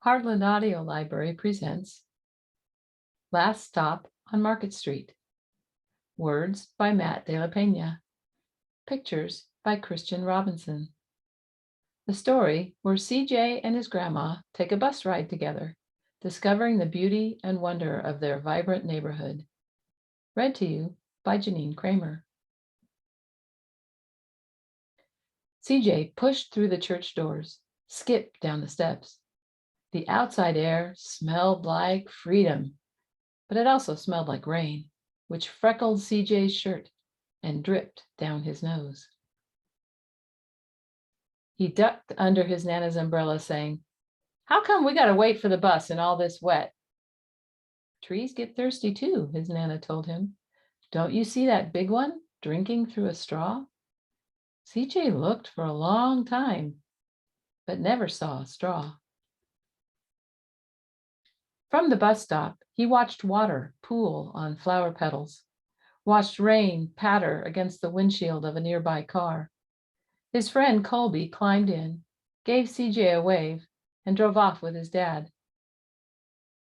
Heartland Audio Library presents Last Stop on Market Street. Words by Matt de la Pena. Pictures by Christian Robinson. The story where CJ and his grandma take a bus ride together, discovering the beauty and wonder of their vibrant neighborhood. Read to you by Janine Kramer. CJ pushed through the church doors, skipped down the steps. The outside air smelled like freedom, but it also smelled like rain, which freckled CJ's shirt and dripped down his nose. He ducked under his Nana's umbrella, saying, "How come we got to wait for the bus in all this wet?" "Trees get thirsty too," his Nana told him. "Don't you see that big one drinking through a straw?" CJ looked for a long time, but never saw a straw. From the bus stop, he watched water pool on flower petals, watched rain patter against the windshield of a nearby car. His friend Colby climbed in, gave CJ a wave, and drove off with his dad.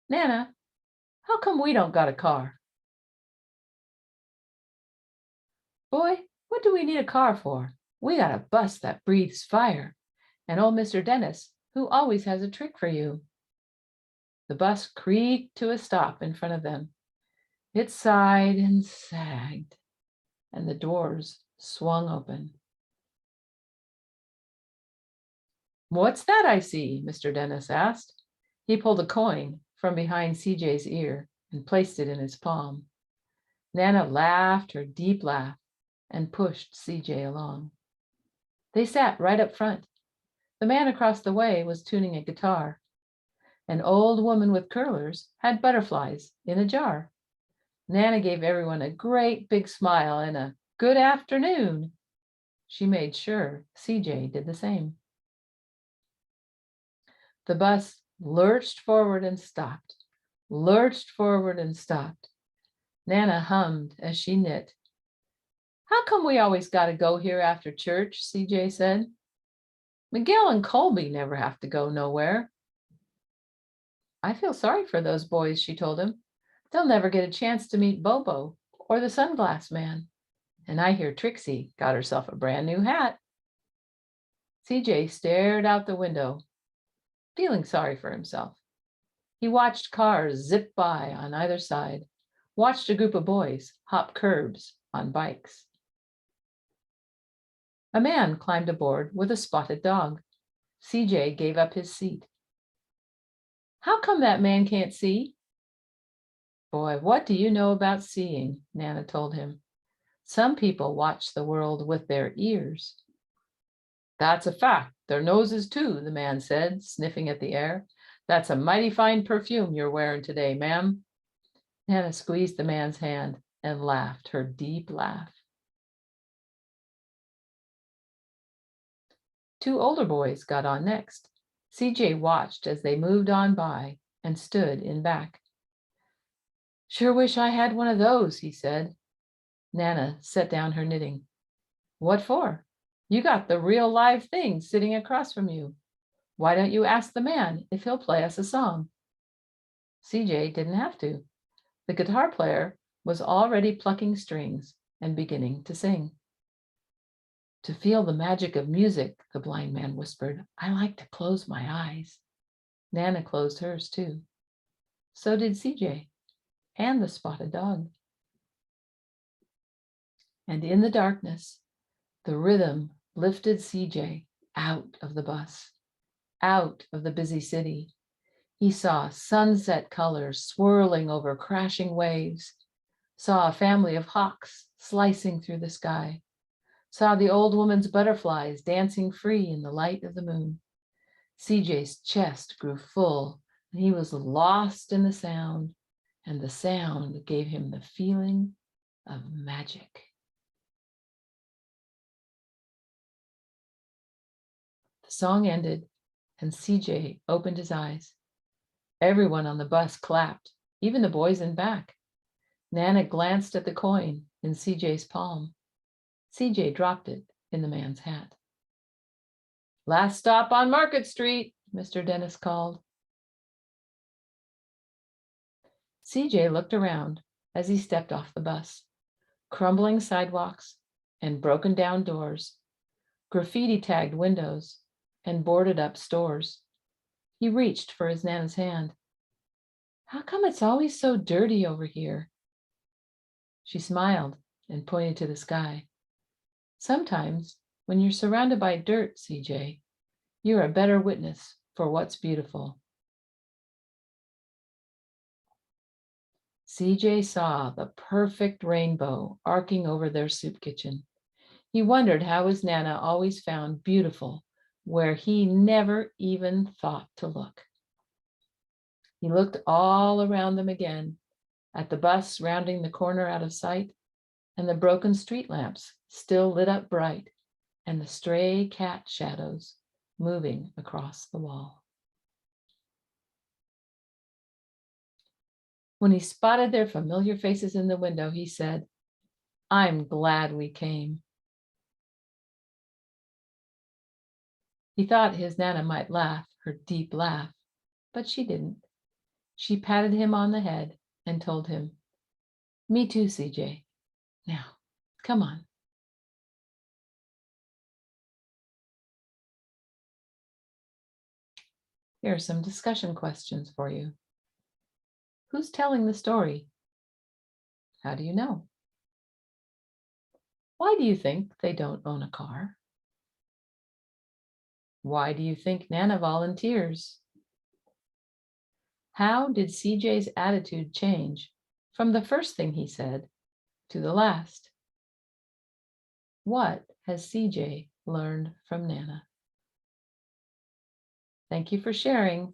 "Nana, how come we don't got a car?" "Boy, what do we need a car for? We got a bus that breathes fire, and old Mr. Dennis, who always has a trick for you." The bus creaked to a stop in front of them. It sighed and sagged, and the doors swung open. "What's that I see?" Mr. Dennis asked. He pulled a coin from behind CJ's ear and placed it in his palm. Nana laughed her deep laugh and pushed CJ along. They sat right up front. The man across the way was tuning a guitar. An old woman with curlers had butterflies in a jar. Nana gave everyone a great big smile and a "good afternoon." She made sure CJ did the same. The bus lurched forward and stopped, lurched forward and stopped. Nana hummed as she knit. "How come we always got to go here after church?" CJ said. "Miguel and Colby never have to go nowhere." "I feel sorry for those boys," she told him. "They'll never get a chance to meet Bobo or the sunglass man. And I hear Trixie got herself a brand new hat." CJ stared out the window, feeling sorry for himself. He watched cars zip by on either side, watched a group of boys hop curbs on bikes. A man climbed aboard with a spotted dog. CJ gave up his seat. "How come that man can't see?" "Boy, what do you know about seeing?" Nana told him. "Some people watch the world with their ears." "That's a fact. Their noses too," the man said, sniffing at the air. "That's a mighty fine perfume you're wearing today, ma'am." Nana squeezed the man's hand and laughed her deep laugh. Two older boys got on next. CJ watched as they moved on by and stood in back. "Sure wish I had one of those," he said. Nana set down her knitting. "What for? You got the real live thing sitting across from you. Why don't you ask the man if he'll play us a song?" CJ didn't have to. The guitar player was already plucking strings and beginning to sing. "To feel the magic of music," the blind man whispered, "I like to close my eyes." Nana closed hers too. So did CJ and the spotted dog. And in the darkness, the rhythm lifted CJ out of the bus, out of the busy city. He saw sunset colors swirling over crashing waves, saw a family of hawks slicing through the sky, saw the old woman's butterflies dancing free in the light of the moon. CJ's chest grew full, and he was lost in the sound, and the sound gave him the feeling of magic. The song ended, and CJ opened his eyes. Everyone on the bus clapped, even the boys in back. Nana glanced at the coin in CJ's palm. CJ dropped it in the man's hat. "Last stop on Market Street," Mr. Dennis called. CJ looked around as he stepped off the bus. Crumbling sidewalks and broken down doors, graffiti tagged windows and boarded up stores. He reached for his Nana's hand. How come it's always so dirty over here? She smiled and pointed to the sky. Sometimes, when you're surrounded by dirt, CJ, you're a better witness for what's beautiful. CJ saw the perfect rainbow arcing over their soup kitchen. He wondered how his Nana always found beautiful where he never even thought to look. He looked all around them again, at the bus rounding the corner out of sight, and the broken street lamps still lit up bright, and the stray cat shadows moving across the wall. When he spotted their familiar faces in the window, he said, "I'm glad we came." He thought his Nana might laugh, her deep laugh, but she didn't. She patted him on the head and told him, "Me too, CJ. Now, come on." Here are some discussion questions for you. Who's telling the story? How do you know? Why do you think they don't own a car? Why do you think Nana volunteers? How did CJ's attitude change from the first thing he said to the last? What has CJ learned from Nana? Thank you for sharing.